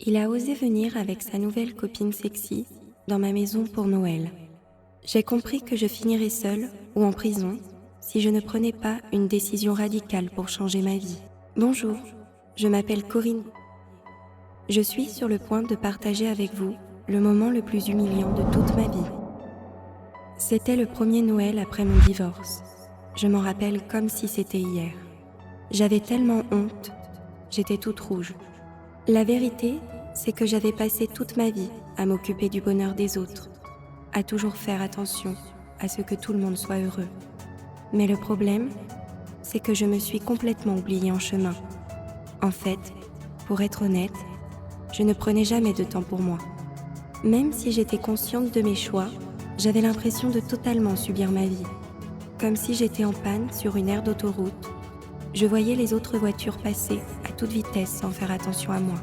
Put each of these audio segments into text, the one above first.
Il a osé venir avec sa nouvelle copine sexy dans ma maison pour Noël. J'ai compris que je finirais seule ou en prison si je ne prenais pas une décision radicale pour changer ma vie. Bonjour, je m'appelle Corinne. Je suis sur le point de partager avec vous le moment le plus humiliant de toute ma vie. C'était le premier Noël après mon divorce. Je m'en rappelle comme si c'était hier. J'avais tellement honte, j'étais toute rouge. La vérité, c'est que j'avais passé toute ma vie à m'occuper du bonheur des autres, à toujours faire attention à ce que tout le monde soit heureux. Mais le problème, c'est que je me suis complètement oubliée en chemin. En fait, pour être honnête, je ne prenais jamais de temps pour moi. Même si j'étais consciente de mes choix, j'avais l'impression de totalement subir ma vie. Comme si j'étais en panne sur une aire d'autoroute, je voyais les autres voitures passer à toute vitesse sans faire attention à moi.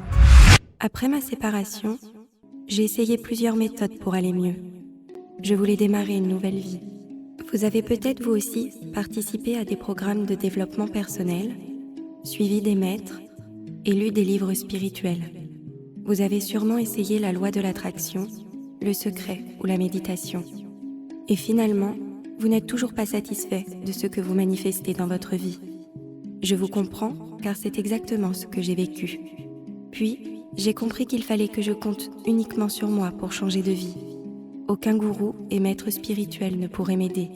Après ma séparation, j'ai essayé plusieurs méthodes pour aller mieux. Je voulais démarrer une nouvelle vie. Vous avez peut-être vous aussi participé à des programmes de développement personnel, suivi des maîtres et lu des livres spirituels. Vous avez sûrement essayé la loi de l'attraction, le secret ou la méditation. Et finalement, vous n'êtes toujours pas satisfait de ce que vous manifestez dans votre vie. Je vous comprends car c'est exactement ce que j'ai vécu. Puis, j'ai compris qu'il fallait que je compte uniquement sur moi pour changer de vie. Aucun gourou et maître spirituel ne pourrait m'aider.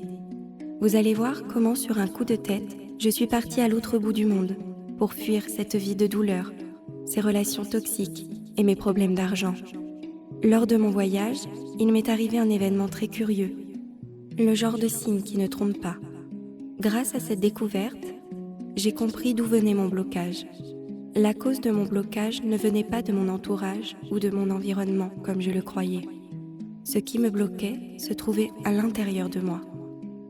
Vous allez voir comment sur un coup de tête, je suis partie à l'autre bout du monde pour fuir cette vie de douleur, ces relations toxiques et mes problèmes d'argent. Lors de mon voyage, il m'est arrivé un événement très curieux, le genre de signe qui ne trompe pas. Grâce à cette découverte, j'ai compris d'où venait mon blocage. La cause de mon blocage ne venait pas de mon entourage ou de mon environnement comme je le croyais. Ce qui me bloquait se trouvait à l'intérieur de moi.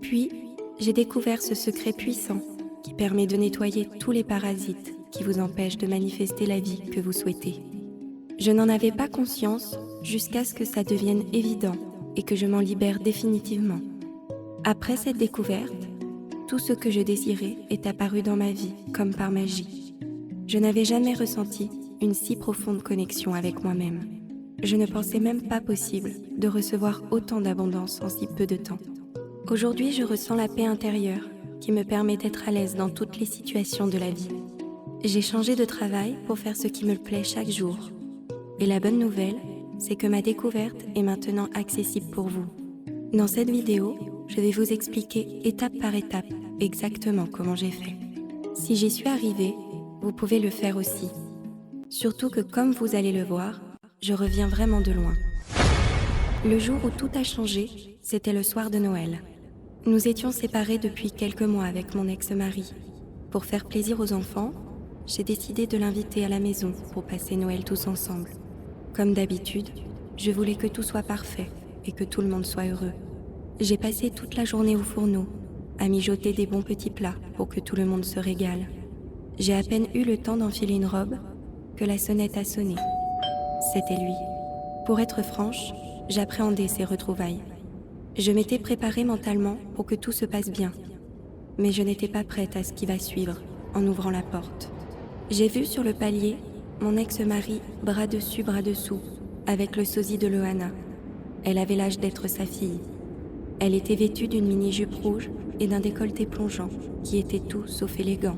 Puis, j'ai découvert ce secret puissant qui permet de nettoyer tous les parasites qui vous empêchent de manifester la vie que vous souhaitez. Je n'en avais pas conscience jusqu'à ce que ça devienne évident et que je m'en libère définitivement. Après cette découverte, tout ce que je désirais est apparu dans ma vie comme par magie. Je n'avais jamais ressenti une si profonde connexion avec moi-même. Je ne pensais même pas possible de recevoir autant d'abondance en si peu de temps. Aujourd'hui, je ressens la paix intérieure qui me permet d'être à l'aise dans toutes les situations de la vie. J'ai changé de travail pour faire ce qui me plaît chaque jour. Et la bonne nouvelle, c'est que ma découverte est maintenant accessible pour vous. Dans cette vidéo, je vais vous expliquer étape par étape exactement comment j'ai fait. Si j'y suis arrivée, vous pouvez le faire aussi. Surtout que comme vous allez le voir, je reviens vraiment de loin. Le jour où tout a changé, c'était le soir de Noël. Nous étions séparés depuis quelques mois avec mon ex-mari. Pour faire plaisir aux enfants, j'ai décidé de l'inviter à la maison pour passer Noël tous ensemble. Comme d'habitude, je voulais que tout soit parfait et que tout le monde soit heureux. J'ai passé toute la journée au fourneau, à mijoter des bons petits plats pour que tout le monde se régale. J'ai à peine eu le temps d'enfiler une robe que la sonnette a sonné. C'était lui. Pour être franche, j'appréhendais ces retrouvailles. Je m'étais préparée mentalement pour que tout se passe bien, mais je n'étais pas prête à ce qui va suivre en ouvrant la porte. J'ai vu sur le palier mon ex-mari bras dessus, bras dessous, avec le sosie de Loana. Elle avait l'âge d'être sa fille. Elle était vêtue d'une mini-jupe rouge et d'un décolleté plongeant qui était tout sauf élégant.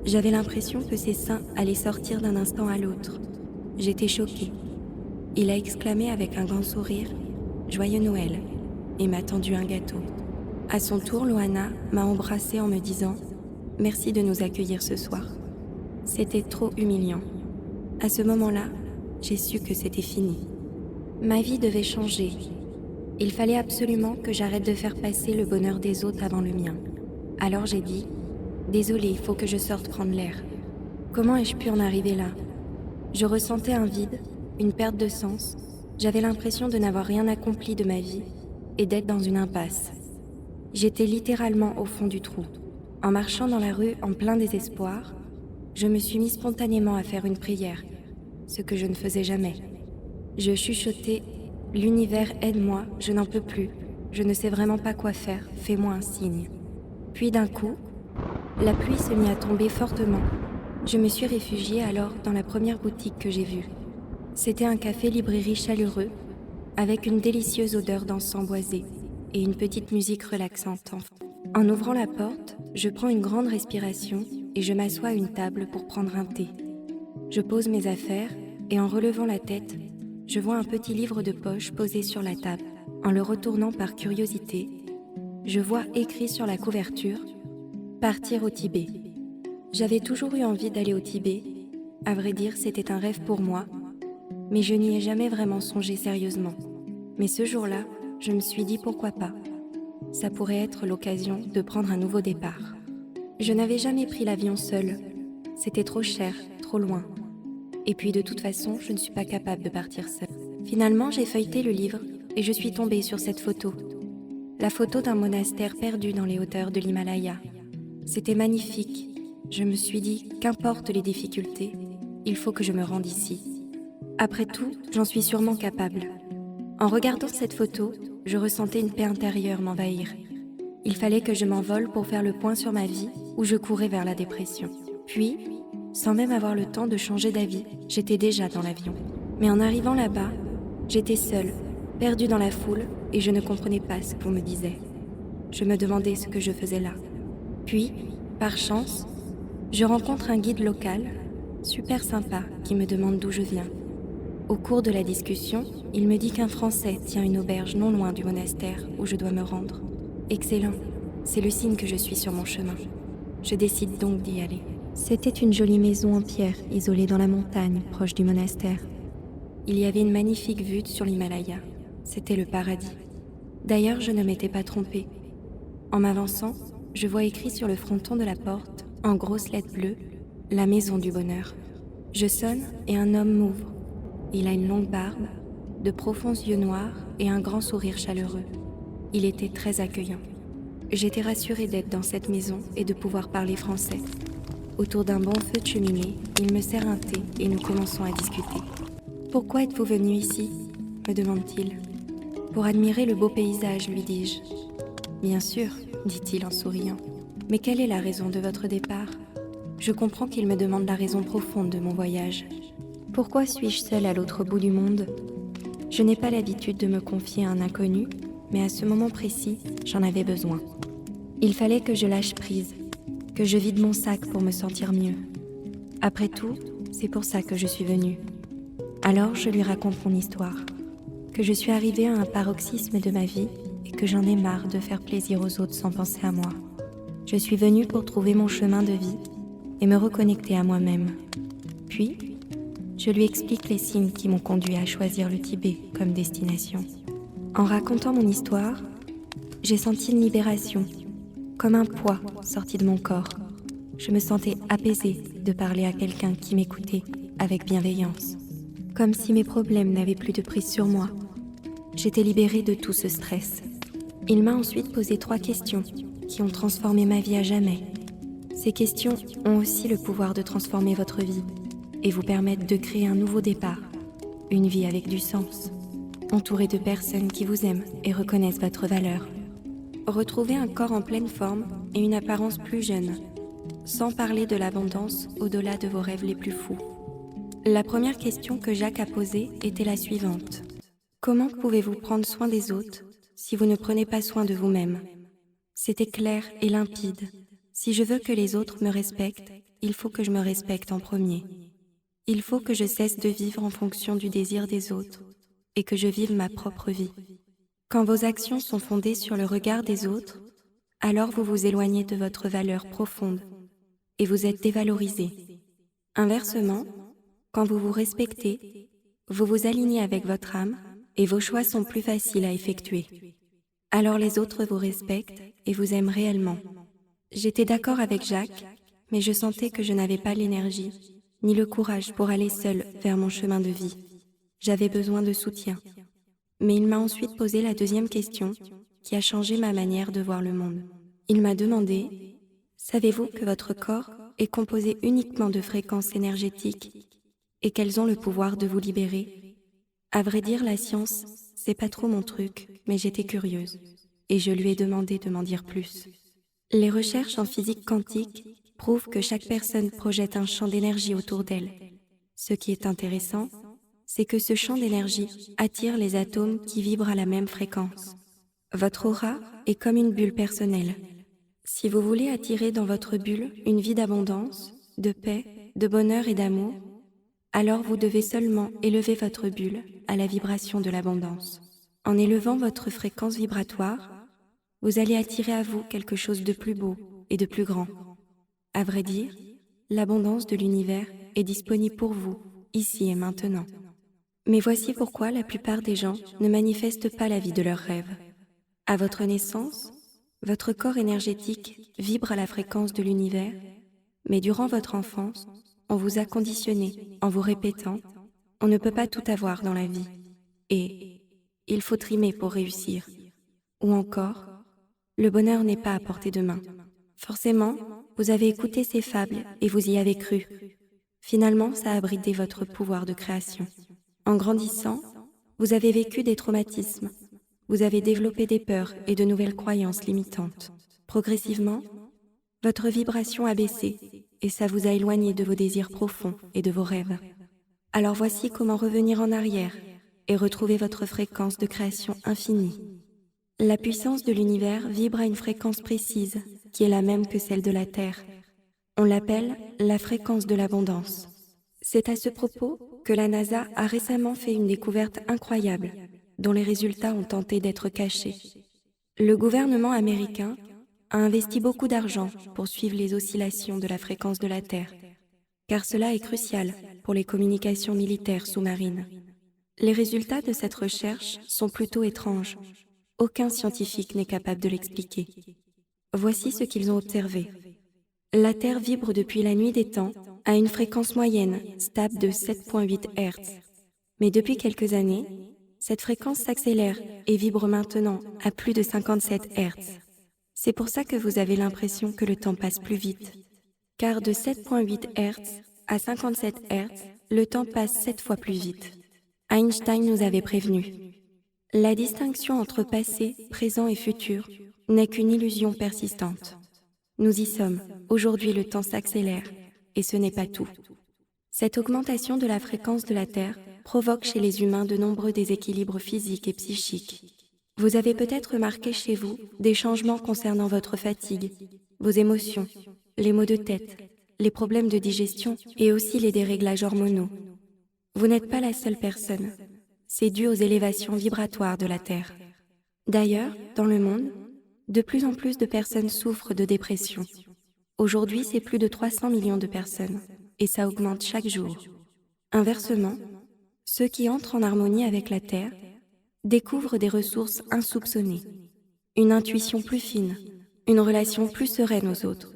J'avais l'impression que ses seins allaient sortir d'un instant à l'autre. J'étais choquée. Il a exclamé avec un grand sourire « Joyeux Noël » et m'a tendu un gâteau. À son tour, Loana m'a embrassée en me disant « Merci de nous accueillir ce soir ». C'était trop humiliant. À ce moment-là, j'ai su que c'était fini. Ma vie devait changer. Il fallait absolument que j'arrête de faire passer le bonheur des autres avant le mien. Alors j'ai dit « Désolée, il faut que je sorte prendre l'air ». Comment ai-je pu en arriver là ? Je ressentais un vide, une perte de sens. J'avais l'impression de n'avoir rien accompli de ma vie et d'être dans une impasse. J'étais littéralement au fond du trou. En marchant dans la rue en plein désespoir, je me suis mis spontanément à faire une prière, ce que je ne faisais jamais. Je chuchotais « L'univers aide-moi, je n'en peux plus, je ne sais vraiment pas quoi faire, fais-moi un signe ». Puis d'un coup, la pluie se mit à tomber fortement. Je me suis réfugiée alors dans la première boutique que j'ai vue. C'était un café-librairie chaleureux, avec une délicieuse odeur d'encens boisé et une petite musique relaxante en fond. En ouvrant la porte, je prends une grande respiration et je m'assois à une table pour prendre un thé. Je pose mes affaires et en relevant la tête, je vois un petit livre de poche posé sur la table. En le retournant par curiosité, je vois écrit sur la couverture « Partir au Tibet ». J'avais toujours eu envie d'aller au Tibet. À vrai dire, c'était un rêve pour moi, mais je n'y ai jamais vraiment songé sérieusement. Mais ce jour-là, je me suis dit pourquoi pas. Ça pourrait être l'occasion de prendre un nouveau départ. Je n'avais jamais pris l'avion seule. C'était trop cher, trop loin. Et puis de toute façon, je ne suis pas capable de partir seule. Finalement, j'ai feuilleté le livre et je suis tombée sur cette photo. La photo d'un monastère perdu dans les hauteurs de l'Himalaya. C'était magnifique. Je me suis dit, qu'importe les difficultés, il faut que je me rende ici. Après tout, j'en suis sûrement capable. En regardant cette photo, je ressentais une paix intérieure m'envahir. Il fallait que je m'envole pour faire le point sur ma vie, où je courais vers la dépression. Puis, sans même avoir le temps de changer d'avis, j'étais déjà dans l'avion. Mais en arrivant là-bas, j'étais seule, perdue dans la foule, et je ne comprenais pas ce qu'on me disait. Je me demandais ce que je faisais là. Puis, par chance, je rencontre un guide local, super sympa, qui me demande d'où je viens. Au cours de la discussion, il me dit qu'un Français tient une auberge non loin du monastère où je dois me rendre. Excellent, c'est le signe que je suis sur mon chemin. Je décide donc d'y aller. C'était une jolie maison en pierre, isolée dans la montagne, proche du monastère. Il y avait une magnifique vue sur l'Himalaya. C'était le paradis. D'ailleurs, je ne m'étais pas trompée. En m'avançant, je vois écrit sur le fronton de la porte, en grosses lettres bleues, « La maison du bonheur ». Je sonne et un homme m'ouvre. Il a une longue barbe, de profonds yeux noirs et un grand sourire chaleureux. Il était très accueillant. J'étais rassurée d'être dans cette maison et de pouvoir parler français. Autour d'un bon feu de cheminée, il me sert un thé et nous commençons à discuter. « Pourquoi êtes-vous venu ici ?» me demande-t-il. « Pour admirer le beau paysage, lui dis-je. »« Bien sûr, » dit-il en souriant. « Mais quelle est la raison de votre départ ?» Je comprends qu'il me demande la raison profonde de mon voyage. Pourquoi suis-je seule à l'autre bout du monde ? Je n'ai pas l'habitude de me confier à un inconnu, mais à ce moment précis, j'en avais besoin. Il fallait que je lâche prise, que je vide mon sac pour me sentir mieux. Après tout, c'est pour ça que je suis venue. Alors je lui raconte mon histoire, que je suis arrivée à un paroxysme de ma vie et que j'en ai marre de faire plaisir aux autres sans penser à moi. Je suis venue pour trouver mon chemin de vie et me reconnecter à moi-même. Puis, je lui explique les signes qui m'ont conduit à choisir le Tibet comme destination. En racontant mon histoire, j'ai senti une libération, comme un poids sorti de mon corps. Je me sentais apaisée de parler à quelqu'un qui m'écoutait avec bienveillance, comme si mes problèmes n'avaient plus de prise sur moi. J'étais libérée de tout ce stress. Il m'a ensuite posé 3 questions qui ont transformé ma vie à jamais. Ces questions ont aussi le pouvoir de transformer votre vie et vous permettre de créer un nouveau départ, une vie avec du sens, entourée de personnes qui vous aiment et reconnaissent votre valeur. Retrouvez un corps en pleine forme et une apparence plus jeune, sans parler de l'abondance au-delà de vos rêves les plus fous. La première question que Jacques a posée était la suivante. Comment pouvez-vous prendre soin des autres si vous ne prenez pas soin de vous-même ? C'était clair et limpide. Si je veux que les autres me respectent, il faut que je me respecte en premier. Il faut que je cesse de vivre en fonction du désir des autres et que je vive ma propre vie. Quand vos actions sont fondées sur le regard des autres, alors vous vous éloignez de votre valeur profonde et vous êtes dévalorisé. Inversement, quand vous vous respectez, vous vous alignez avec votre âme et vos choix sont plus faciles à effectuer. Alors les autres vous respectent et vous aiment réellement. J'étais d'accord avec Jacques, mais je sentais que je n'avais pas l'énergie ni le courage pour aller seule vers mon chemin de vie. J'avais besoin de soutien. Mais il m'a ensuite posé la deuxième question qui a changé ma manière de voir le monde. Il m'a demandé « Savez-vous que votre corps est composé uniquement de fréquences énergétiques et qu'elles ont le pouvoir de vous libérer ?» À vrai dire, la science, c'est pas trop mon truc, mais j'étais curieuse et je lui ai demandé de m'en dire plus. Les recherches en physique quantique prouvent que chaque personne projette un champ d'énergie autour d'elle. Ce qui est intéressant, c'est que ce champ d'énergie attire les atomes qui vibrent à la même fréquence. Votre aura est comme une bulle personnelle. Si vous voulez attirer dans votre bulle une vie d'abondance, de paix, de bonheur et d'amour, alors vous devez seulement élever votre bulle à la vibration de l'abondance. En élevant votre fréquence vibratoire, vous allez attirer à vous quelque chose de plus beau et de plus grand. À vrai dire, l'abondance de l'univers est disponible pour vous, ici et maintenant. Mais voici pourquoi la plupart des gens ne manifestent pas la vie de leurs rêves. À votre naissance, votre corps énergétique vibre à la fréquence de l'univers, mais durant votre enfance, on vous a conditionné en vous répétant « on ne peut pas tout avoir dans la vie » et « il faut trimer pour réussir » ou encore « le bonheur n'est pas à portée de main ». Forcément, vous avez écouté ces fables et vous y avez cru. Finalement, ça a bridé votre pouvoir de création. En grandissant, vous avez vécu des traumatismes, vous avez développé des peurs et de nouvelles croyances limitantes. Progressivement, votre vibration a baissé et ça vous a éloigné de vos désirs profonds et de vos rêves. Alors voici comment revenir en arrière et retrouver votre fréquence de création infinie. La puissance de l'univers vibre à une fréquence précise qui est la même que celle de la Terre. On l'appelle la fréquence de l'abondance. C'est à ce propos que la NASA a récemment fait une découverte incroyable, dont les résultats ont tenté d'être cachés. Le gouvernement américain a investi beaucoup d'argent pour suivre les oscillations de la fréquence de la Terre, car cela est crucial pour les communications militaires sous-marines. Les résultats de cette recherche sont plutôt étranges. Aucun scientifique n'est capable de l'expliquer. Voici ce qu'ils ont observé. La Terre vibre depuis la nuit des temps à une fréquence moyenne stable de 7,8 Hz. Mais depuis quelques années, cette fréquence s'accélère et vibre maintenant à plus de 57 Hz. C'est pour ça que vous avez l'impression que le temps passe plus vite. Car de 7,8 Hz à 57 Hz, le temps passe 7 fois plus vite. Einstein nous avait prévenu. La distinction entre passé, présent et futur n'est qu'une illusion persistante. Nous y sommes. Aujourd'hui, le temps s'accélère. Et ce n'est pas tout. Cette augmentation de la fréquence de la Terre provoque chez les humains de nombreux déséquilibres physiques et psychiques. Vous avez peut-être remarqué chez vous des changements concernant votre fatigue, vos émotions, les maux de tête, les problèmes de digestion et aussi les déréglages hormonaux. Vous n'êtes pas la seule personne. C'est dû aux élévations vibratoires de la Terre. D'ailleurs, dans le monde, de plus en plus de personnes souffrent de dépression. Aujourd'hui, c'est plus de 300 millions de personnes, et ça augmente chaque jour. Inversement, ceux qui entrent en harmonie avec la Terre découvrent des ressources insoupçonnées, une intuition plus fine, une relation plus sereine aux autres,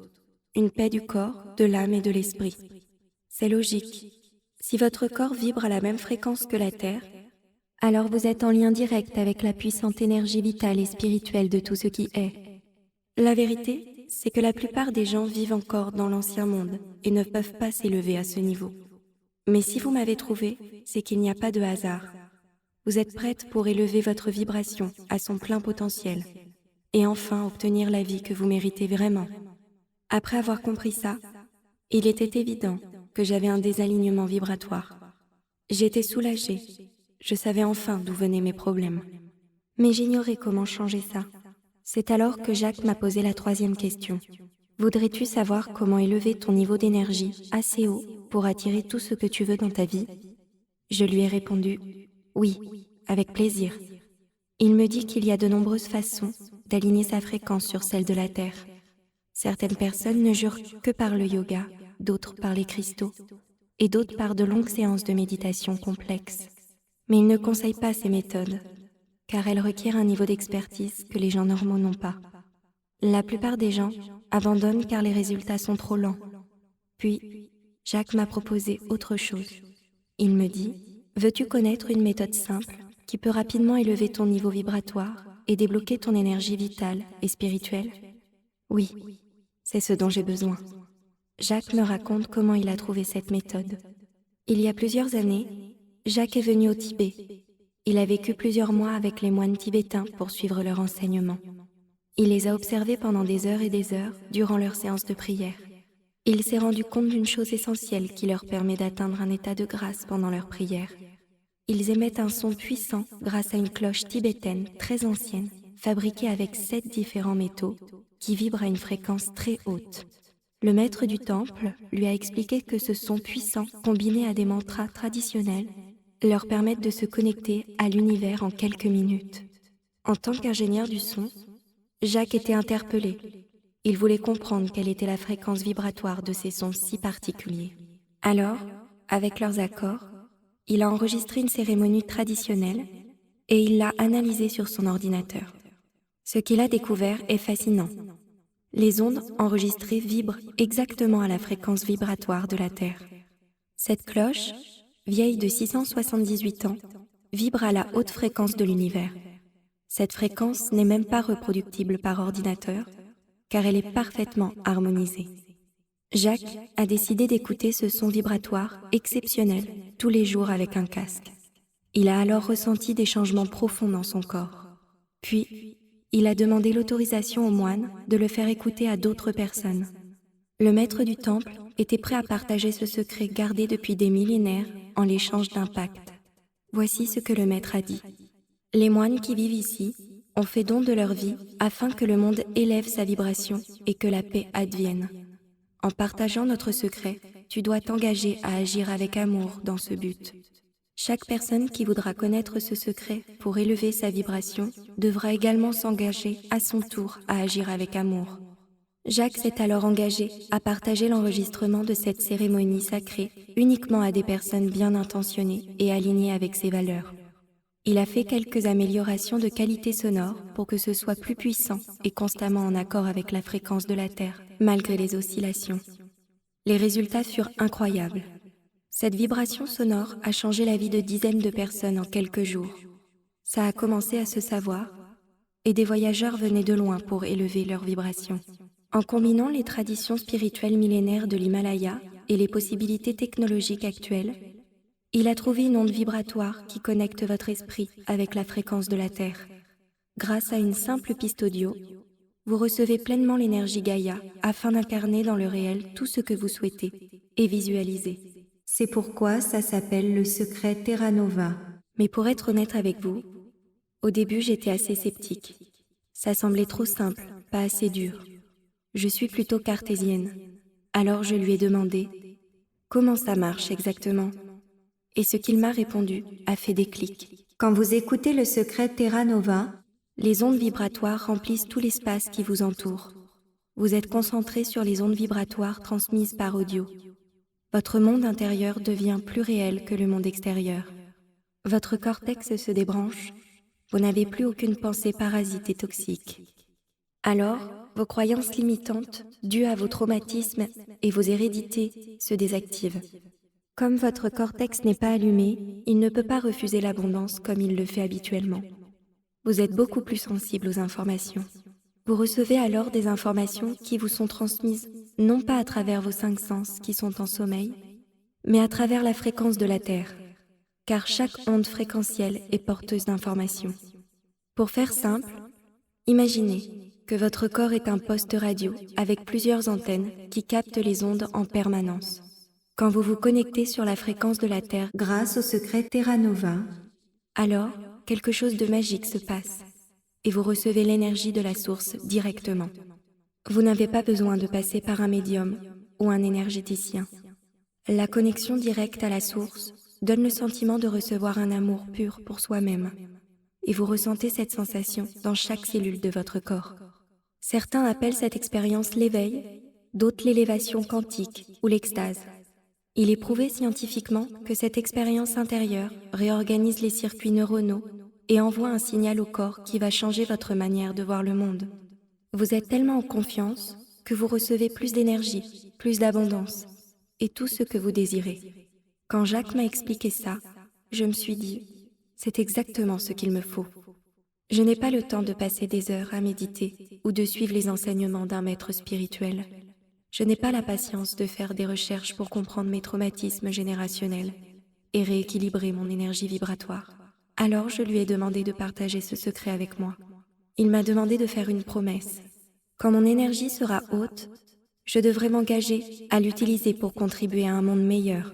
une paix du corps, de l'âme et de l'esprit. C'est logique. Si votre corps vibre à la même fréquence que la Terre, alors vous êtes en lien direct avec la puissante énergie vitale et spirituelle de tout ce qui est. La vérité, c'est que la plupart des gens vivent encore dans l'ancien monde et ne peuvent pas s'élever à ce niveau. Mais si vous m'avez trouvé, c'est qu'il n'y a pas de hasard. Vous êtes prête pour élever votre vibration à son plein potentiel et enfin obtenir la vie que vous méritez vraiment. Après avoir compris ça, il était évident que j'avais un désalignement vibratoire. J'étais soulagée. Je savais enfin d'où venaient mes problèmes. Mais j'ignorais comment changer ça. C'est alors que Jacques m'a posé la troisième question. Voudrais-tu savoir comment élever ton niveau d'énergie assez haut pour attirer tout ce que tu veux dans ta vie? Je lui ai répondu « Oui, avec plaisir ». Il me dit qu'il y a de nombreuses façons d'aligner sa fréquence sur celle de la Terre. Certaines personnes ne jurent que par le yoga, d'autres par les cristaux, et d'autres par de longues séances de méditation complexes. Mais il ne conseille pas ces méthodes, car elles requièrent un niveau d'expertise que les gens normaux n'ont pas. La plupart des gens abandonnent car les résultats sont trop lents. Puis, Jacques m'a proposé autre chose. Il me dit « Veux-tu connaître une méthode simple qui peut rapidement élever ton niveau vibratoire et débloquer ton énergie vitale et spirituelle ?» Oui, c'est ce dont j'ai besoin. Jacques me raconte comment il a trouvé cette méthode. Il y a plusieurs années, Jacques est venu au Tibet. Il a vécu plusieurs mois avec les moines tibétains pour suivre leur enseignement. Il les a observés pendant des heures et des heures durant leurs séances de prière. Il s'est rendu compte d'une chose essentielle qui leur permet d'atteindre un état de grâce pendant leur prière. Ils émettent un son puissant grâce à une cloche tibétaine très ancienne, fabriquée avec 7 différents métaux, qui vibre à une fréquence très haute. Le maître du temple lui a expliqué que ce son puissant, combiné à des mantras traditionnels, leur permettent de se connecter à l'univers en quelques minutes. En tant qu'ingénieur du son, Jacques était interpellé. Il voulait comprendre quelle était la fréquence vibratoire de ces sons si particuliers. Alors, avec leurs accords, il a enregistré une cérémonie traditionnelle et il l'a analysée sur son ordinateur. Ce qu'il a découvert est fascinant. Les ondes enregistrées vibrent exactement à la fréquence vibratoire de la Terre. Cette cloche, vieille de 678 ans, vibre à la haute fréquence de l'univers. Cette fréquence n'est même pas reproductible par ordinateur, car elle est parfaitement harmonisée. Jacques a décidé d'écouter ce son vibratoire exceptionnel tous les jours avec un casque. Il a alors ressenti des changements profonds dans son corps. Puis, il a demandé l'autorisation aux moines de le faire écouter à d'autres personnes. Le maître du temple était prêt à partager ce secret gardé depuis des millénaires en l'échange d'un pacte. Voici ce que le maître a dit. Les moines qui vivent ici ont fait don de leur vie afin que le monde élève sa vibration et que la paix advienne. En partageant notre secret, tu dois t'engager à agir avec amour dans ce but. Chaque personne qui voudra connaître ce secret pour élever sa vibration devra également s'engager à son tour à agir avec amour. Jacques s'est alors engagé à partager l'enregistrement de cette cérémonie sacrée uniquement à des personnes bien intentionnées et alignées avec ses valeurs. Il a fait quelques améliorations de qualité sonore pour que ce soit plus puissant et constamment en accord avec la fréquence de la Terre, malgré les oscillations. Les résultats furent incroyables. Cette vibration sonore a changé la vie de dizaines de personnes en quelques jours. Ça a commencé à se savoir, et des voyageurs venaient de loin pour élever leur vibration. En combinant les traditions spirituelles millénaires de l'Himalaya et les possibilités technologiques actuelles, il a trouvé une onde vibratoire qui connecte votre esprit avec la fréquence de la Terre. Grâce à une simple piste audio, vous recevez pleinement l'énergie Gaïa afin d'incarner dans le réel tout ce que vous souhaitez et visualiser. C'est pourquoi ça s'appelle le secret Terra Nova. Mais pour être honnête avec vous, au début j'étais assez sceptique. Ça semblait trop simple, pas assez dur. Je suis plutôt cartésienne. Alors je lui ai demandé « Comment ça marche exactement ?» Et ce qu'il m'a répondu a fait des clics. Quand vous écoutez le secret Terra Nova, les ondes vibratoires remplissent tout l'espace qui vous entoure. Vous êtes concentré sur les ondes vibratoires transmises par audio. Votre monde intérieur devient plus réel que le monde extérieur. Votre cortex se débranche. Vous n'avez plus aucune pensée parasite et toxique. Alors, vos croyances limitantes, dues à vos traumatismes et vos hérédités, se désactivent. Comme votre cortex n'est pas allumé, il ne peut pas refuser l'abondance comme il le fait habituellement. Vous êtes beaucoup plus sensible aux informations. Vous recevez alors des informations qui vous sont transmises non pas à travers vos 5 sens qui sont en sommeil, mais à travers la fréquence de la Terre, car chaque onde fréquentielle est porteuse d'informations. Pour faire simple, imaginez que votre corps est un poste radio avec plusieurs antennes qui captent les ondes en permanence. Quand vous vous connectez sur la fréquence de la Terre grâce au secret Terra Nova, alors quelque chose de magique se passe et vous recevez l'énergie de la source directement. Vous n'avez pas besoin de passer par un médium ou un énergéticien. La connexion directe à la source donne le sentiment de recevoir un amour pur pour soi-même et vous ressentez cette sensation dans chaque cellule de votre corps. Certains appellent cette expérience l'éveil, d'autres l'élévation quantique ou l'extase. Il est prouvé scientifiquement que cette expérience intérieure réorganise les circuits neuronaux et envoie un signal au corps qui va changer votre manière de voir le monde. Vous êtes tellement en confiance que vous recevez plus d'énergie, plus d'abondance et tout ce que vous désirez. Quand Jacques m'a expliqué ça, je me suis dit, c'est exactement ce qu'il me faut. Je n'ai pas le temps de passer des heures à méditer ou de suivre les enseignements d'un maître spirituel. Je n'ai pas la patience de faire des recherches pour comprendre mes traumatismes générationnels et rééquilibrer mon énergie vibratoire. Alors je lui ai demandé de partager ce secret avec moi. Il m'a demandé de faire une promesse. Quand mon énergie sera haute, je devrais m'engager à l'utiliser pour contribuer à un monde meilleur.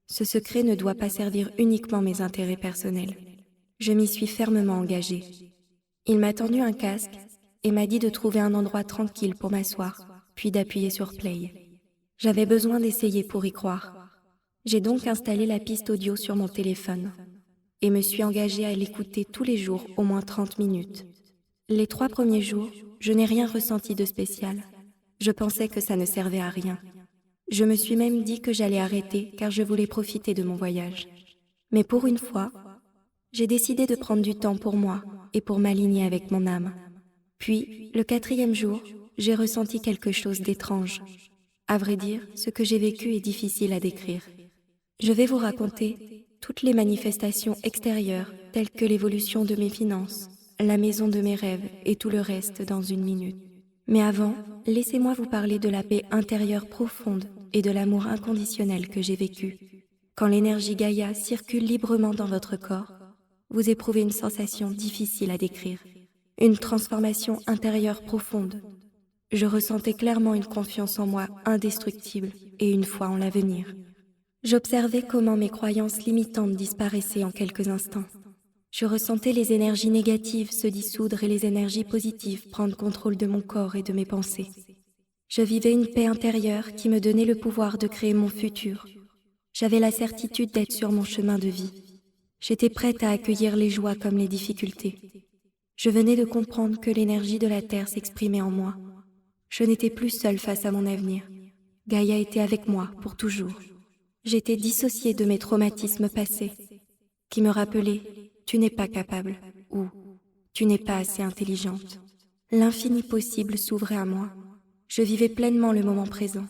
Ce secret ne doit pas servir uniquement mes intérêts personnels. Je m'y suis fermement engagée. Il m'a tendu un casque et m'a dit de trouver un endroit tranquille pour m'asseoir, puis d'appuyer sur play. J'avais besoin d'essayer pour y croire. J'ai donc installé la piste audio sur mon téléphone et me suis engagée à l'écouter tous les jours au moins 30 minutes. Les 3 premiers jours, je n'ai rien ressenti de spécial. Je pensais que ça ne servait à rien. Je me suis même dit que j'allais arrêter car je voulais profiter de mon voyage. Mais pour une fois, j'ai décidé de prendre du temps pour moi et pour m'aligner avec mon âme. Puis, le 4e jour, j'ai ressenti quelque chose d'étrange. À vrai dire, ce que j'ai vécu est difficile à décrire. Je vais vous raconter toutes les manifestations extérieures, telles que l'évolution de mes finances, la maison de mes rêves et tout le reste dans une minute. Mais avant, laissez-moi vous parler de la paix intérieure profonde et de l'amour inconditionnel que j'ai vécu. Quand l'énergie Gaïa circule librement dans votre corps, vous éprouvez une sensation difficile à décrire, une transformation intérieure profonde. Je ressentais clairement une confiance en moi indestructible et une foi en l'avenir. J'observais comment mes croyances limitantes disparaissaient en quelques instants. Je ressentais les énergies négatives se dissoudre et les énergies positives prendre contrôle de mon corps et de mes pensées. Je vivais une paix intérieure qui me donnait le pouvoir de créer mon futur. J'avais la certitude d'être sur mon chemin de vie. J'étais prête à accueillir les joies comme les difficultés. Je venais de comprendre que l'énergie de la Terre s'exprimait en moi. Je n'étais plus seule face à mon avenir. Gaïa était avec moi pour toujours. J'étais dissociée de mes traumatismes passés, qui me rappelaient « tu n'es pas capable » ou « tu n'es pas assez intelligente ». L'infini possible s'ouvrait à moi. Je vivais pleinement le moment présent.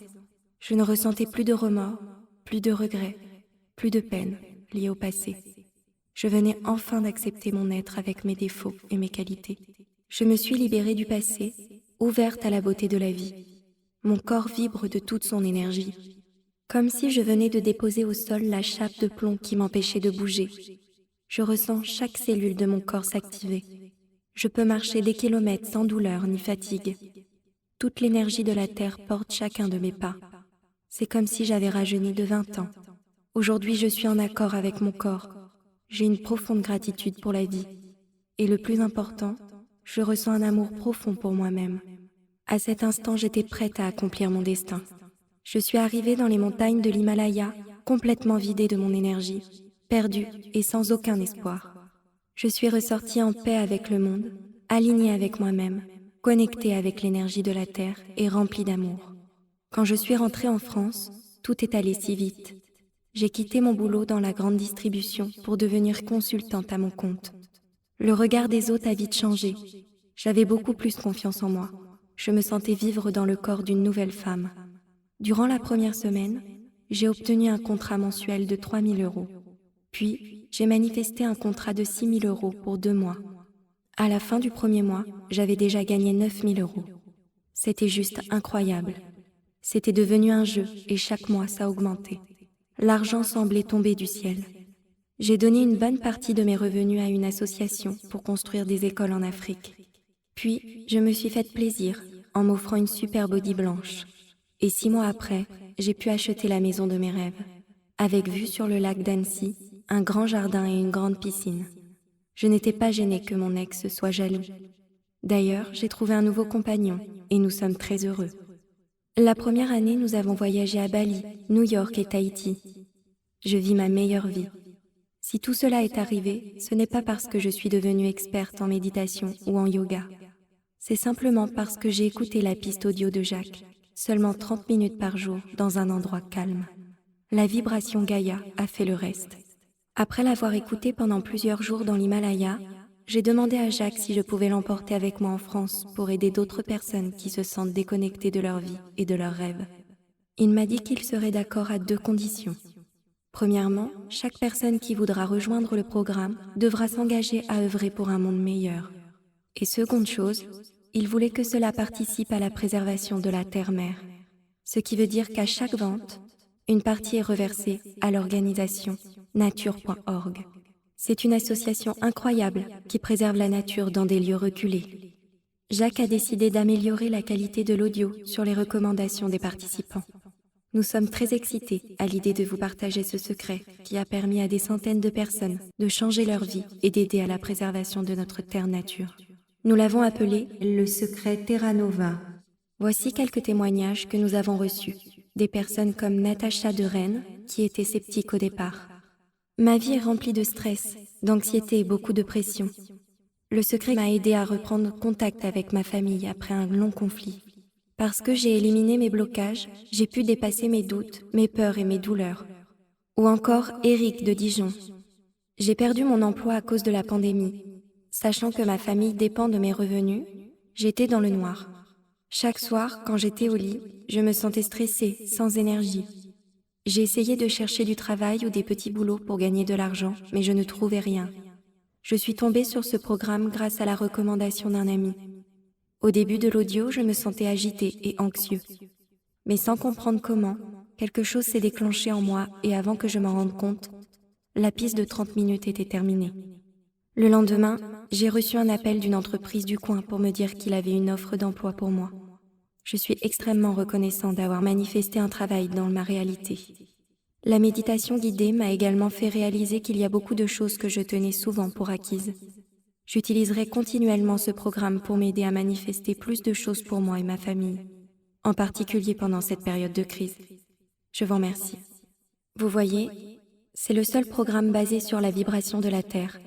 Je ne ressentais plus de remords, plus de regrets, plus de peine liée au passé. Je venais enfin d'accepter mon être avec mes défauts et mes qualités. Je me suis libérée du passé, ouverte à la beauté de la vie. Mon corps vibre de toute son énergie, comme si je venais de déposer au sol la chape de plomb qui m'empêchait de bouger. Je ressens chaque cellule de mon corps s'activer. Je peux marcher des kilomètres sans douleur ni fatigue. Toute l'énergie de la Terre porte chacun de mes pas. C'est comme si j'avais rajeuni de 20 ans. Aujourd'hui, je suis en accord avec mon corps. J'ai une profonde gratitude pour la vie. Et le plus important, je ressens un amour profond pour moi-même. À cet instant, j'étais prête à accomplir mon destin. Je suis arrivée dans les montagnes de l'Himalaya, complètement vidée de mon énergie, perdue et sans aucun espoir. Je suis ressortie en paix avec le monde, alignée avec moi-même, connectée avec l'énergie de la Terre et remplie d'amour. Quand je suis rentrée en France, tout est allé si vite. J'ai quitté mon boulot dans la grande distribution pour devenir consultante à mon compte. Le regard des autres a vite changé. J'avais beaucoup plus confiance en moi. Je me sentais vivre dans le corps d'une nouvelle femme. Durant la première semaine, j'ai obtenu un contrat mensuel de 3 000 €. Puis, j'ai manifesté un contrat de 6 000 € pour 2 mois. À la fin du premier mois, j'avais déjà gagné 9 000 €. C'était juste incroyable. C'était devenu un jeu et chaque mois, ça augmentait. L'argent semblait tomber du ciel. J'ai donné une bonne partie de mes revenus à une association pour construire des écoles en Afrique. Puis, je me suis fait plaisir en m'offrant une super body blanche. Et 6 mois après, j'ai pu acheter la maison de mes rêves, avec vue sur le lac d'Annecy, un grand jardin et une grande piscine. Je n'étais pas gênée que mon ex soit jaloux. D'ailleurs, j'ai trouvé un nouveau compagnon et nous sommes très heureux. La première année, nous avons voyagé à Bali, New York et Tahiti. Je vis ma meilleure vie. Si tout cela est arrivé, ce n'est pas parce que je suis devenue experte en méditation ou en yoga. C'est simplement parce que j'ai écouté la piste audio de Jacques, seulement 30 minutes par jour, dans un endroit calme. La vibration Gaïa a fait le reste. Après l'avoir écouté pendant plusieurs jours dans l'Himalaya, j'ai demandé à Jacques si je pouvais l'emporter avec moi en France pour aider d'autres personnes qui se sentent déconnectées de leur vie et de leurs rêves. Il m'a dit qu'il serait d'accord à 2 conditions. Premièrement, chaque personne qui voudra rejoindre le programme devra s'engager à œuvrer pour un monde meilleur. Et seconde chose, il voulait que cela participe à la préservation de la Terre-Mère, ce qui veut dire qu'à chaque vente, une partie est reversée à l'organisation nature.org. C'est une association incroyable qui préserve la nature dans des lieux reculés. Jacques a décidé d'améliorer la qualité de l'audio sur les recommandations des participants. Nous sommes très excités à l'idée de vous partager ce secret qui a permis à des centaines de personnes de changer leur vie et d'aider à la préservation de notre terre nature. Nous l'avons appelé le secret Terra Nova. Voici quelques témoignages que nous avons reçus. Des personnes comme Natacha de Rennes, qui était sceptique au départ. Ma vie est remplie de stress, d'anxiété et beaucoup de pression. Le secret m'a aidé à reprendre contact avec ma famille après un long conflit. Parce que j'ai éliminé mes blocages, j'ai pu dépasser mes doutes, mes peurs et mes douleurs. Ou encore Eric de Dijon. J'ai perdu mon emploi à cause de la pandémie. Sachant que ma famille dépend de mes revenus, j'étais dans le noir. Chaque soir, quand j'étais au lit, je me sentais stressée, sans énergie. J'ai essayé de chercher du travail ou des petits boulots pour gagner de l'argent, mais je ne trouvais rien. Je suis tombée sur ce programme grâce à la recommandation d'un ami. Au début de l'audio, je me sentais agitée et anxieux. Mais sans comprendre comment, quelque chose s'est déclenché en moi et avant que je m'en rende compte, la piste de 30 minutes était terminée. Le lendemain, j'ai reçu un appel d'une entreprise du coin pour me dire qu'il avait une offre d'emploi pour moi. Je suis extrêmement reconnaissant d'avoir manifesté un travail dans ma réalité. La méditation guidée m'a également fait réaliser qu'il y a beaucoup de choses que je tenais souvent pour acquises. J'utiliserai continuellement ce programme pour m'aider à manifester plus de choses pour moi et ma famille, en particulier pendant cette période de crise. Je vous remercie. Vous voyez, c'est le seul programme basé sur la vibration de la Terre,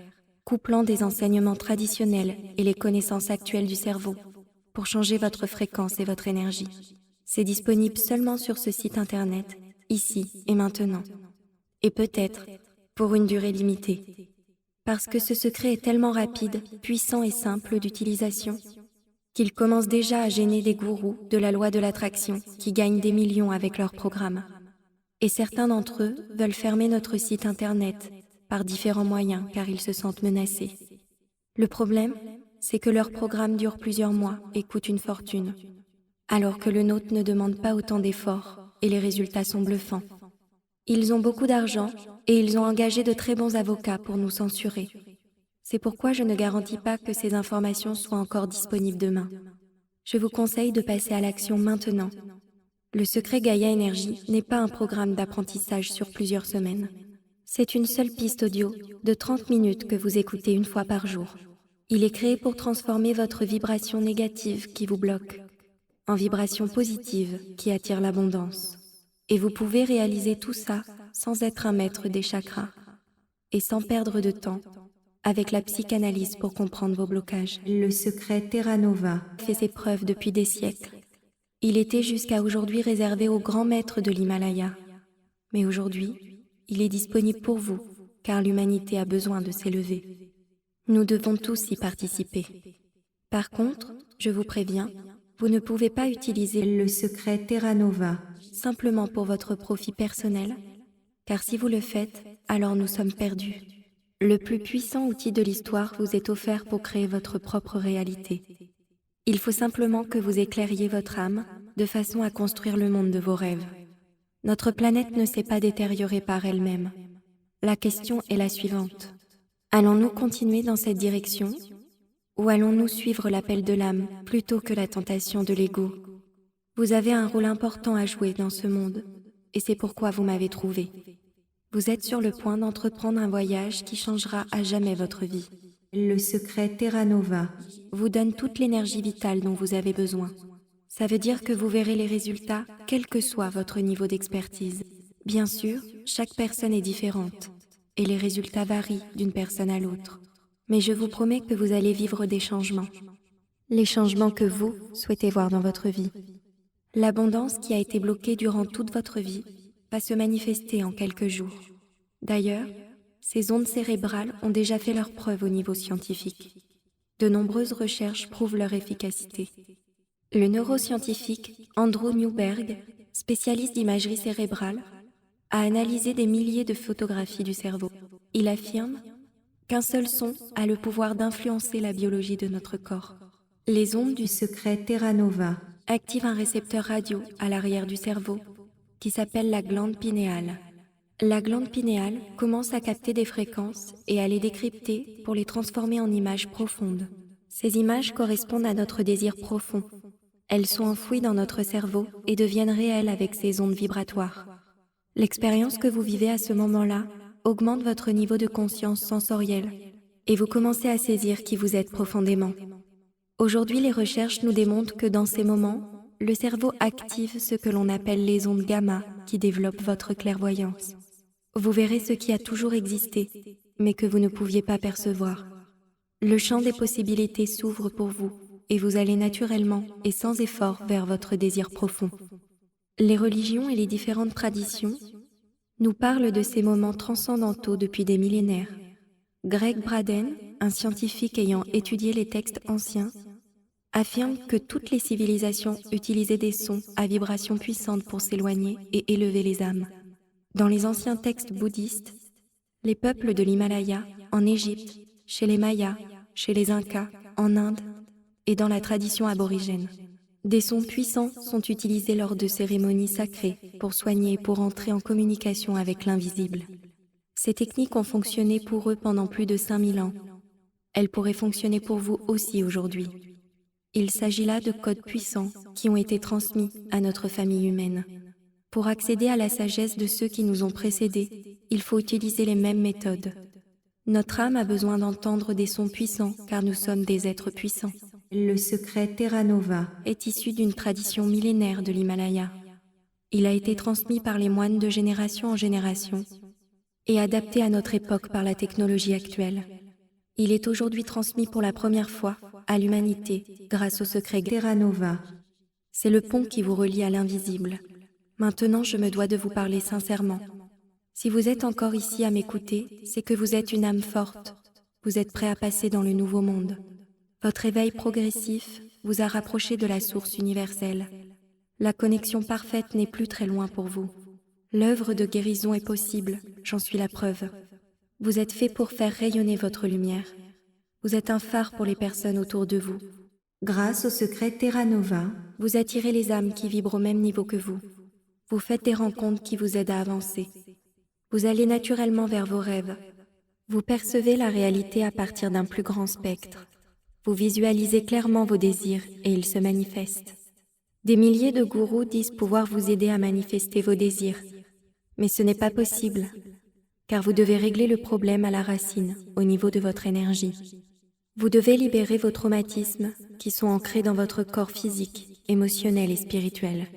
couplant des enseignements traditionnels et les connaissances actuelles du cerveau, pour changer votre fréquence et votre énergie. C'est disponible seulement sur ce site internet, ici et maintenant. Et peut-être pour une durée limitée. Parce que ce secret est tellement rapide, puissant et simple d'utilisation, qu'il commence déjà à gêner des gourous de la loi de l'attraction qui gagnent des millions avec leurs programmes. Et certains d'entre eux veulent fermer notre site internet par différents moyens car ils se sentent menacés. Le problème, c'est que leur programme dure plusieurs mois et coûte une fortune, alors que le nôtre ne demande pas autant d'efforts et les résultats sont bluffants. Ils ont beaucoup d'argent et ils ont engagé de très bons avocats pour nous censurer. C'est pourquoi je ne garantis pas que ces informations soient encore disponibles demain. Je vous conseille de passer à l'action maintenant. Le secret Gaïa Énergie n'est pas un programme d'apprentissage sur plusieurs semaines. C'est une seule piste audio de 30 minutes que vous écoutez une fois par jour. Il est créé pour transformer votre vibration négative qui vous bloque en vibration positive qui attire l'abondance. Et vous pouvez réaliser tout ça sans être un maître des chakras et sans perdre de temps avec la psychanalyse pour comprendre vos blocages. Le secret Terra Nova fait ses preuves depuis des siècles. Il était jusqu'à aujourd'hui réservé aux grands maîtres de l'Himalaya. Mais aujourd'hui, il est disponible pour vous, car l'humanité a besoin de s'élever. Nous devons tous y participer. Par contre, je vous préviens, vous ne pouvez pas utiliser le secret Terra Nova simplement pour votre profit personnel, car si vous le faites, alors nous sommes perdus. Le plus puissant outil de l'histoire vous est offert pour créer votre propre réalité. Il faut simplement que vous éclairiez votre âme de façon à construire le monde de vos rêves. Notre planète ne s'est pas détériorée par elle-même. La question est la suivante. Allons-nous continuer dans cette direction ou allons-nous suivre l'appel de l'âme plutôt que la tentation de l'ego? Vous avez un rôle important à jouer dans ce monde et c'est pourquoi vous m'avez trouvé. Vous êtes sur le point d'entreprendre un voyage qui changera à jamais votre vie. Le secret Terra Nova vous donne toute l'énergie vitale dont vous avez besoin. Ça veut dire que vous verrez les résultats, quel que soit votre niveau d'expertise. Bien sûr, chaque personne est différente, et les résultats varient d'une personne à l'autre. Mais je vous promets que vous allez vivre des changements. Les changements que vous souhaitez voir dans votre vie. L'abondance qui a été bloquée durant toute votre vie va se manifester en quelques jours. D'ailleurs, ces ondes cérébrales ont déjà fait leurs preuves au niveau scientifique. De nombreuses recherches prouvent leur efficacité. Le neuroscientifique Andrew Newberg, spécialiste d'imagerie cérébrale, a analysé des milliers de photographies du cerveau. Il affirme qu'un seul son a le pouvoir d'influencer la biologie de notre corps. Les ondes du secret Terra Nova activent un récepteur radio à l'arrière du cerveau qui s'appelle la glande pinéale. La glande pinéale commence à capter des fréquences et à les décrypter pour les transformer en images profondes. Ces images correspondent à notre désir profond. Elles sont enfouies dans notre cerveau et deviennent réelles avec ces ondes vibratoires. L'expérience que vous vivez à ce moment-là augmente votre niveau de conscience sensorielle et vous commencez à saisir qui vous êtes profondément. Aujourd'hui, les recherches nous démontrent que dans ces moments, le cerveau active ce que l'on appelle les ondes gamma qui développent votre clairvoyance. Vous verrez ce qui a toujours existé, mais que vous ne pouviez pas percevoir. Le champ des possibilités s'ouvre pour vous et vous allez naturellement et sans effort vers votre désir profond. Les religions et les différentes traditions nous parlent de ces moments transcendantaux depuis des millénaires. Greg Braden, un scientifique ayant étudié les textes anciens, affirme que toutes les civilisations utilisaient des sons à vibrations puissantes pour s'éloigner et élever les âmes. Dans les anciens textes bouddhistes, les peuples de l'Himalaya, en Égypte, chez les Mayas, chez les Incas, en Inde et dans la tradition aborigène. Des sons puissants sont utilisés lors de cérémonies sacrées pour soigner et pour entrer en communication avec l'invisible. Ces techniques ont fonctionné pour eux pendant plus de 5000 ans. Elles pourraient fonctionner pour vous aussi aujourd'hui. Il s'agit là de codes puissants qui ont été transmis à notre famille humaine. Pour accéder à la sagesse de ceux qui nous ont précédés, il faut utiliser les mêmes méthodes. Notre âme a besoin d'entendre des sons puissants car nous sommes des êtres puissants. Le secret Terra Nova est issu d'une tradition millénaire de l'Himalaya. Il a été transmis par les moines de génération en génération et adapté à notre époque par la technologie actuelle. Il est aujourd'hui transmis pour la première fois à l'humanité grâce au secret Terra Nova. C'est le pont qui vous relie à l'invisible. Maintenant, je me dois de vous parler sincèrement. Si vous êtes encore ici à m'écouter, c'est que vous êtes une âme forte. Vous êtes prêt à passer dans le nouveau monde. Votre éveil progressif vous a rapproché de la source universelle. La connexion parfaite n'est plus très loin pour vous. L'œuvre de guérison est possible, j'en suis la preuve. Vous êtes fait pour faire rayonner votre lumière. Vous êtes un phare pour les personnes autour de vous. Grâce au secret Terra Nova, vous attirez les âmes qui vibrent au même niveau que vous. Vous faites des rencontres qui vous aident à avancer. Vous allez naturellement vers vos rêves. Vous percevez la réalité à partir d'un plus grand spectre. Vous visualisez clairement vos désirs et ils se manifestent. Des milliers de gourous disent pouvoir vous aider à manifester vos désirs. Mais ce n'est pas possible, car vous devez régler le problème à la racine, au niveau de votre énergie. Vous devez libérer vos traumatismes qui sont ancrés dans votre corps physique, émotionnel et spirituel.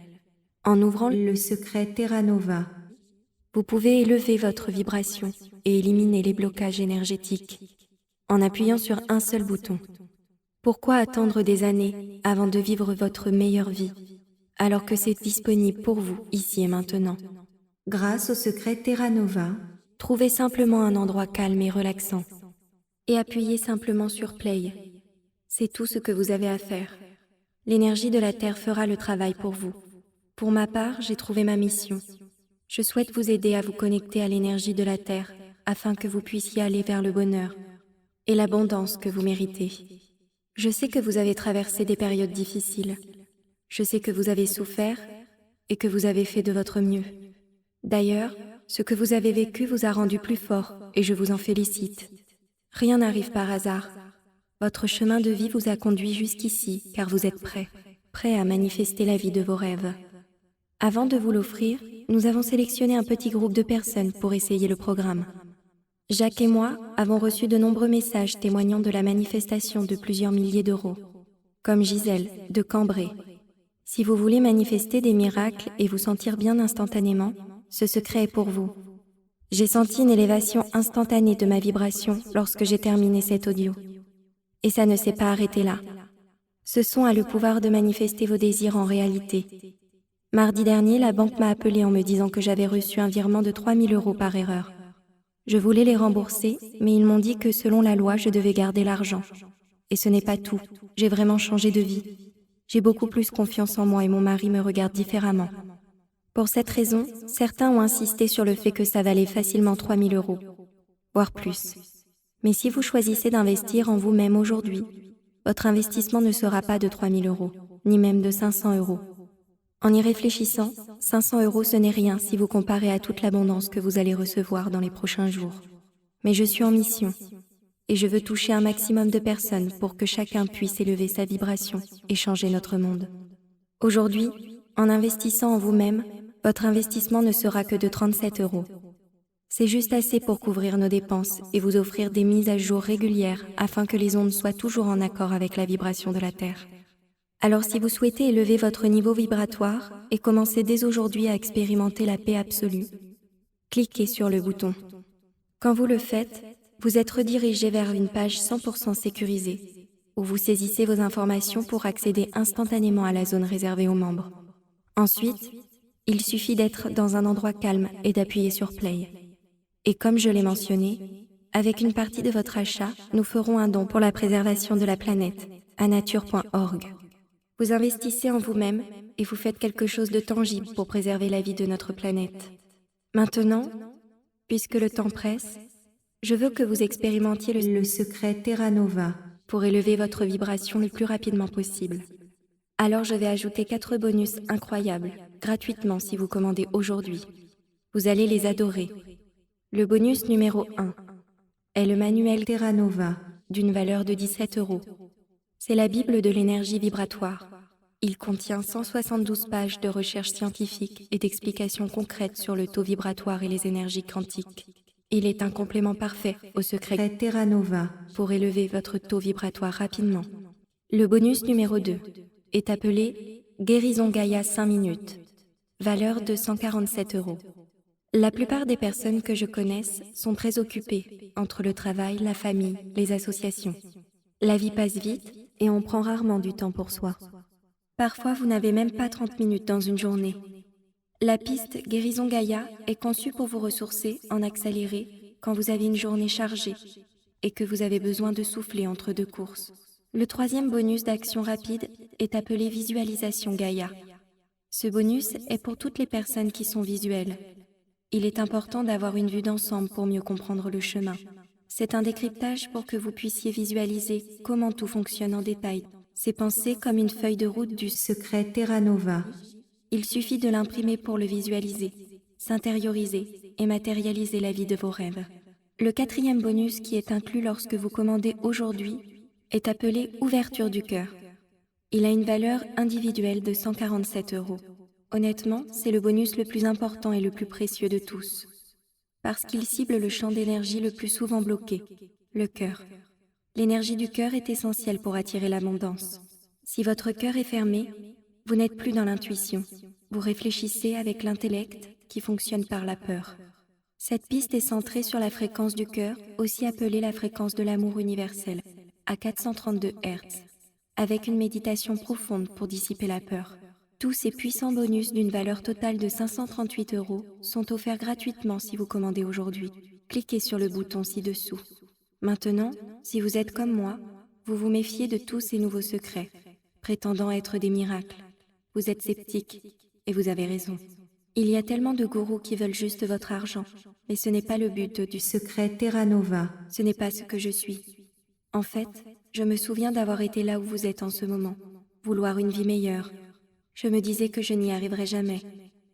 En ouvrant le secret Terra Nova, vous pouvez élever votre vibration et éliminer les blocages énergétiques en appuyant sur un seul bouton. Pourquoi attendre des années avant de vivre votre meilleure vie, alors que c'est disponible pour vous ici et maintenant? Grâce au secret Terra Nova, trouvez simplement un endroit calme et relaxant et appuyez simplement sur Play. C'est tout ce que vous avez à faire. L'énergie de la Terre fera le travail pour vous. Pour ma part, j'ai trouvé ma mission. Je souhaite vous aider à vous connecter à l'énergie de la Terre afin que vous puissiez aller vers le bonheur et l'abondance que vous méritez. Je sais que vous avez traversé des périodes difficiles. Je sais que vous avez souffert et que vous avez fait de votre mieux. D'ailleurs, ce que vous avez vécu vous a rendu plus fort et je vous en félicite. Rien n'arrive par hasard. Votre chemin de vie vous a conduit jusqu'ici car vous êtes prêt à manifester la vie de vos rêves. Avant de vous l'offrir, nous avons sélectionné un petit groupe de personnes pour essayer le programme. Jacques et moi avons reçu de nombreux messages témoignant de la manifestation de plusieurs milliers d'euros, comme Gisèle, de Cambrai. Si vous voulez manifester des miracles et vous sentir bien instantanément, ce secret est pour vous. J'ai senti une élévation instantanée de ma vibration lorsque j'ai terminé cet audio. Et ça ne s'est pas arrêté là. Ce son a le pouvoir de manifester vos désirs en réalité. Mardi dernier, la banque m'a appelé en me disant que j'avais reçu un virement de 3 000 € par erreur. Je voulais les rembourser, mais ils m'ont dit que selon la loi, je devais garder l'argent. Et ce n'est pas tout, j'ai vraiment changé de vie. J'ai beaucoup plus confiance en moi et mon mari me regarde différemment. Pour cette raison, certains ont insisté sur le fait que ça valait facilement 3 000 €, voire plus. Mais si vous choisissez d'investir en vous-même aujourd'hui, votre investissement ne sera pas de 3 000 €, ni même de 500 €. En y réfléchissant, 500 € ce n'est rien si vous comparez à toute l'abondance que vous allez recevoir dans les prochains jours. Mais je suis en mission, et je veux toucher un maximum de personnes pour que chacun puisse élever sa vibration et changer notre monde. Aujourd'hui, en investissant en vous-même, votre investissement ne sera que de 37 euros. C'est juste assez pour couvrir nos dépenses et vous offrir des mises à jour régulières afin que les ondes soient toujours en accord avec la vibration de la Terre. Alors si vous souhaitez élever votre niveau vibratoire et commencer dès aujourd'hui à expérimenter la paix absolue, cliquez sur le bouton. Quand vous le faites, vous êtes redirigé vers une page 100% sécurisée, où vous saisissez vos informations pour accéder instantanément à la zone réservée aux membres. Ensuite, il suffit d'être dans un endroit calme et d'appuyer sur Play. Et comme je l'ai mentionné, avec une partie de votre achat, nous ferons un don pour la préservation de la planète, à nature.org. Vous investissez en vous-même et vous faites quelque chose de tangible pour préserver la vie de notre planète. Maintenant, puisque le temps presse, je veux que vous expérimentiez le secret Terra Nova pour élever votre vibration le plus rapidement possible. Alors je vais ajouter 4 bonus incroyables, gratuitement si vous commandez aujourd'hui. Vous allez les adorer. Le bonus numéro 1 est le manuel Terra Nova, d'une valeur de 17 euros. C'est la Bible de l'énergie vibratoire. Il contient 172 pages de recherches scientifiques et d'explications concrètes sur le taux vibratoire et les énergies quantiques. Il est un complément parfait au secret Terra Nova pour élever votre taux vibratoire rapidement. Le bonus numéro 2 est appelé Guérison Gaïa 5 minutes, valeur de 147 euros. La plupart des personnes que je connaisse sont très occupées entre le travail, la famille, les associations. La vie passe vite et on prend rarement du temps pour soi. Parfois, vous n'avez même pas 30 minutes dans une journée. La piste Guérison Gaïa est conçue pour vous ressourcer en accéléré quand vous avez une journée chargée et que vous avez besoin de souffler entre deux courses. Le troisième bonus d'action rapide est appelé Visualisation Gaïa. Ce bonus est pour toutes les personnes qui sont visuelles. Il est important d'avoir une vue d'ensemble pour mieux comprendre le chemin. C'est un décryptage pour que vous puissiez visualiser comment tout fonctionne en détail. C'est pensé comme une feuille de route du secret Terra Nova. Il suffit de l'imprimer pour le visualiser, s'intérioriser et matérialiser la vie de vos rêves. Le quatrième bonus qui est inclus lorsque vous commandez aujourd'hui est appelé Ouverture du cœur. Il a une valeur individuelle de 147 euros. Honnêtement, c'est le bonus le plus important et le plus précieux de tous. Parce qu'il cible le champ d'énergie le plus souvent bloqué, le cœur. L'énergie du cœur est essentielle pour attirer l'abondance. Si votre cœur est fermé, vous n'êtes plus dans l'intuition. Vous réfléchissez avec l'intellect qui fonctionne par la peur. Cette piste est centrée sur la fréquence du cœur, aussi appelée la fréquence de l'amour universel, à 432 Hz, avec une méditation profonde pour dissiper la peur. Tous ces puissants bonus d'une valeur totale de 538 euros sont offerts gratuitement si vous commandez aujourd'hui. Cliquez sur le bouton ci-dessous. Maintenant, si vous êtes comme moi, vous vous méfiez de tous ces nouveaux secrets, prétendant être des miracles. Vous êtes sceptique, et vous avez raison. Il y a tellement de gourous qui veulent juste votre argent, mais ce n'est pas le but du secret Terra Nova. Ce n'est pas ce que je suis. En fait, je me souviens d'avoir été là où vous êtes en ce moment, vouloir une vie meilleure. Je me disais que je n'y arriverais jamais.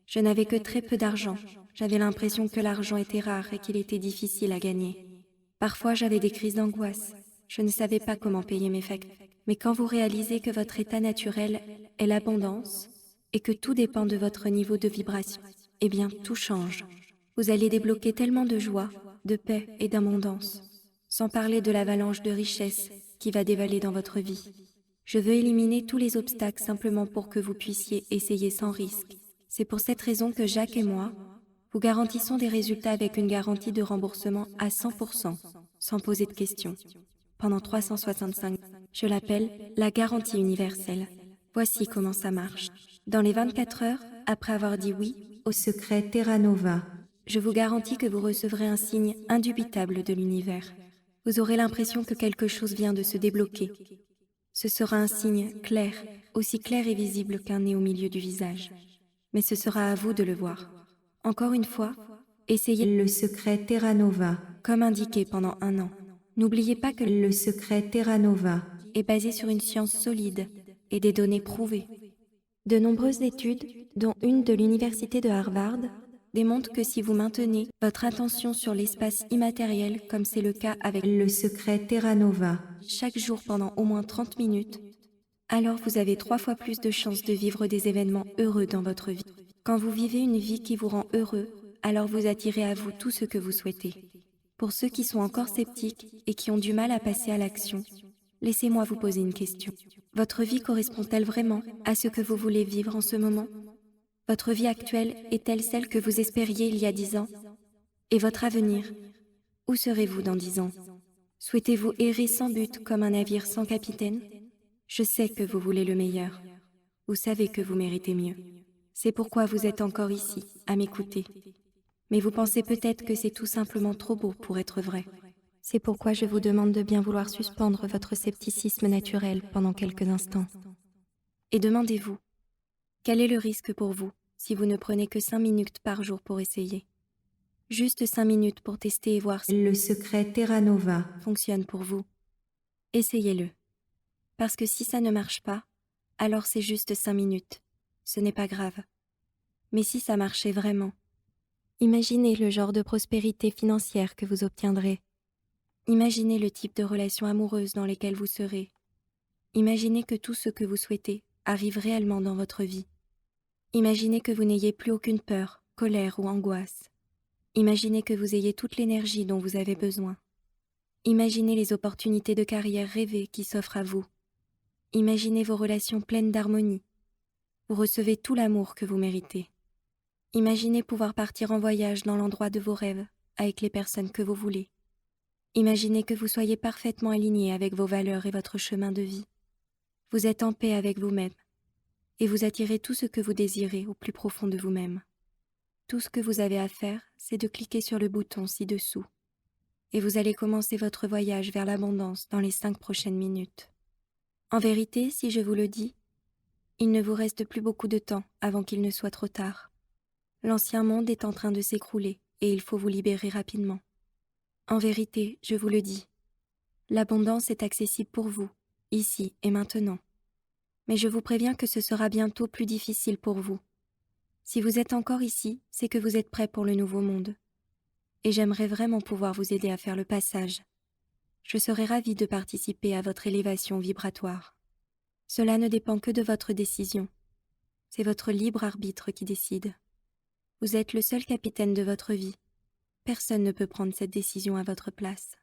Je n'avais que très peu d'argent. J'avais l'impression que l'argent était rare et qu'il était difficile à gagner. Parfois, j'avais des crises d'angoisse. Je ne savais pas comment payer mes factures. Mais quand vous réalisez que votre état naturel est l'abondance et que tout dépend de votre niveau de vibration, eh bien, tout change. Vous allez débloquer tellement de joie, de paix et d'abondance, sans parler de l'avalanche de richesse qui va dévaler dans votre vie. Je veux éliminer tous les obstacles simplement pour que vous puissiez essayer sans risque. C'est pour cette raison que Jacques et moi vous garantissons des résultats avec une garantie de remboursement à 100%, sans poser de questions. Pendant 365, je l'appelle la garantie universelle. Voici comment ça marche. Dans les 24 heures, après avoir dit oui au secret Terra Nova, je vous garantis que vous recevrez un signe indubitable de l'univers. Vous aurez l'impression que quelque chose vient de se débloquer. Ce sera un signe clair, aussi clair et visible qu'un nez au milieu du visage. Mais ce sera à vous de le voir. Encore une fois, essayez le secret Terra Nova, comme indiqué pendant 1 an. N'oubliez pas que le secret Terra Nova est basé sur une science solide et des données prouvées. De nombreuses études, dont une de l'université de Harvard, démontrent que si vous maintenez votre attention sur l'espace immatériel, comme c'est le cas avec le secret Terra Nova, chaque jour pendant au moins 30 minutes, alors vous avez 3 fois plus de chances de vivre des événements heureux dans votre vie. Quand vous vivez une vie qui vous rend heureux, alors vous attirez à vous tout ce que vous souhaitez. Pour ceux qui sont encore sceptiques et qui ont du mal à passer à l'action, laissez-moi vous poser une question. Votre vie correspond-elle vraiment à ce que vous voulez vivre en ce moment? Votre vie actuelle est-elle celle que vous espériez il y a 10 ans? Et votre avenir? Où serez-vous dans 10 ans? Souhaitez-vous errer sans but comme un navire sans capitaine? Je sais que vous voulez le meilleur. Vous savez que vous méritez mieux. C'est pourquoi vous êtes encore ici, à m'écouter. Mais vous pensez peut-être que c'est tout simplement trop beau pour être vrai. C'est pourquoi je vous demande de bien vouloir suspendre votre scepticisme naturel pendant quelques instants. Et demandez-vous, quel est le risque pour vous si vous ne prenez que 5 minutes par jour pour essayer? Juste 5 minutes pour tester et voir si Le secret Terra Nova fonctionne pour vous. Essayez-le. Parce que si ça ne marche pas, alors c'est juste 5 minutes. Ce n'est pas grave. Mais si ça marchait vraiment, imaginez le genre de prospérité financière que vous obtiendrez. Imaginez le type de relations amoureuses dans lesquelles vous serez. Imaginez que tout ce que vous souhaitez arrive réellement dans votre vie. Imaginez que vous n'ayez plus aucune peur, colère ou angoisse. Imaginez que vous ayez toute l'énergie dont vous avez besoin. Imaginez les opportunités de carrière rêvées qui s'offrent à vous. Imaginez vos relations pleines d'harmonie. Vous recevez tout l'amour que vous méritez. Imaginez pouvoir partir en voyage dans l'endroit de vos rêves, avec les personnes que vous voulez. Imaginez que vous soyez parfaitement aligné avec vos valeurs et votre chemin de vie. Vous êtes en paix avec vous-même, et vous attirez tout ce que vous désirez au plus profond de vous-même. Tout ce que vous avez à faire, c'est de cliquer sur le bouton ci-dessous, et vous allez commencer votre voyage vers l'abondance dans les 5 prochaines minutes. En vérité, si je vous le dis, il ne vous reste plus beaucoup de temps avant qu'il ne soit trop tard. L'ancien monde est en train de s'écrouler et il faut vous libérer rapidement. En vérité, je vous le dis, l'abondance est accessible pour vous, ici et maintenant. Mais je vous préviens que ce sera bientôt plus difficile pour vous. Si vous êtes encore ici, c'est que vous êtes prêt pour le nouveau monde. Et j'aimerais vraiment pouvoir vous aider à faire le passage. Je serais ravie de participer à votre élévation vibratoire. Cela ne dépend que de votre décision. C'est votre libre arbitre qui décide. Vous êtes le seul capitaine de votre vie. Personne ne peut prendre cette décision à votre place.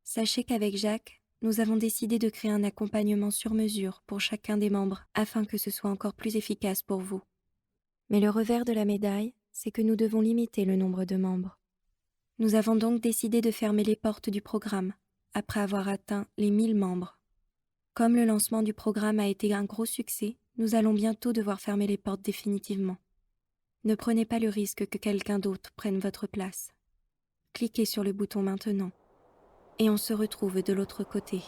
Sachez qu'avec Jacques, nous avons décidé de créer un accompagnement sur mesure pour chacun des membres afin que ce soit encore plus efficace pour vous. Mais le revers de la médaille, c'est que nous devons limiter le nombre de membres. Nous avons donc décidé de fermer les portes du programme après avoir atteint les 1000 membres. Comme le lancement du programme a été un gros succès, nous allons bientôt devoir fermer les portes définitivement. Ne prenez pas le risque que quelqu'un d'autre prenne votre place. Cliquez sur le bouton maintenant et on se retrouve de l'autre côté.